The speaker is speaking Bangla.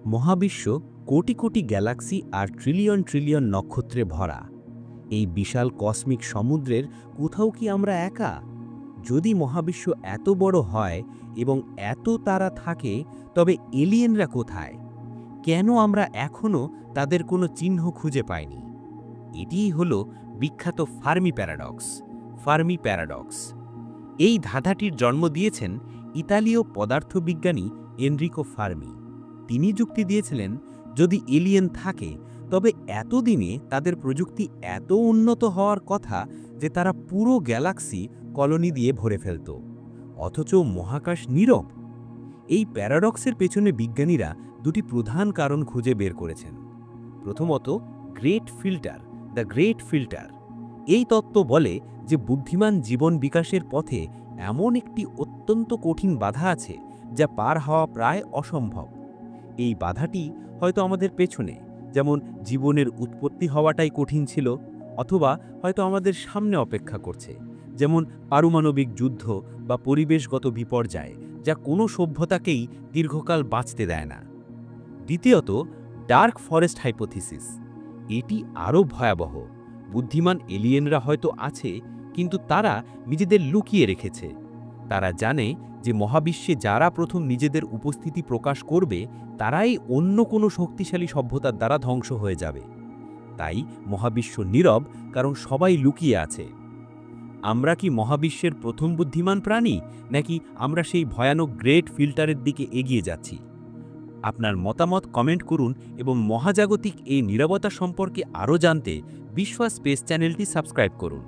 মহাবিশ্ব কোটি কোটি গ্যালাক্সি আর ট্রিলিয়ন ট্রিলিয়ন নক্ষত্রে ভরা। এই বিশাল কসমিক সমুদ্রের কোথাও কি আমরা একা? যদি মহাবিশ্ব এত বড় হয় এবং এত তারা থাকে, তবে এলিয়েনরা কোথায়? কেন আমরা এখনও তাদের কোনো চিহ্ন খুঁজে পাইনি? এটিই হলো বিখ্যাত ফার্মি প্যারাডক্স। ফার্মি প্যারাডক্স এই ধাঁধাটির জন্ম দিয়েছেন ইতালীয় পদার্থবিজ্ঞানী এনরিকো ফার্মি। তিনি যুক্তি দিয়েছিলেন, যদি এলিয়েন থাকে তবে এতদিনে তাদের প্রযুক্তি এত উন্নত হওয়ার কথা যে তারা পুরো গ্যালাক্সি কলোনি দিয়ে ভরে ফেলত, অথচ মহাকাশ নীরব। এই প্যারাডক্সের পেছনে বিজ্ঞানীরা দুটি প্রধান কারণ খুঁজে বের করেছেন। প্রথমত, great filter, the great filter. এই তত্ত্ব বলে যে বুদ্ধিমান জীবন বিকাশের পথে এমন একটি অত্যন্ত কঠিন বাধা আছে যা পার হওয়া প্রায় অসম্ভব। এই বাধাটি হয়তো আমাদের পেছনে, যেমন জীবনের উৎপত্তি হওয়াটাই কঠিন ছিল, অথবা হয়তো আমাদের সামনে অপেক্ষা করছে, যেমন পারমাণবিক যুদ্ধ বা পরিবেশগত বিপর্যয়, যা কোনো সভ্যতাকেই দীর্ঘকাল বাঁচতে দেয় না। দ্বিতীয়ত, ডার্ক ফরেস্ট হাইপোথিসিস। এটি আরও ভয়াবহ। বুদ্ধিমান এলিয়েনরা হয়তো আছে, কিন্তু তারা নিজেদের লুকিয়ে রেখেছে। তারা জানে যে মহাবিশ্বে যারা প্রথম নিজেদের উপস্থিতি প্রকাশ করবে তারাই অন্য কোনো শক্তিশালী সভ্যতার দ্বারা ধ্বংস হয়ে যাবে। তাই মহাবিশ্ব নীরব, কারণ সবাই লুকিয়ে আছে। আমরা কি মহাবিশ্বের প্রথম বুদ্ধিমান প্রাণী, নাকি আমরা সেই ভয়ানক গ্রেট ফিল্টারের দিকে এগিয়ে যাচ্ছি? আপনার মতামত কমেন্ট করুন এবং মহাজাগতিক এই নীরবতা সম্পর্কে আরও জানতে বিশ্বাস স্পেস চ্যানেলটি সাবস্ক্রাইব করুন।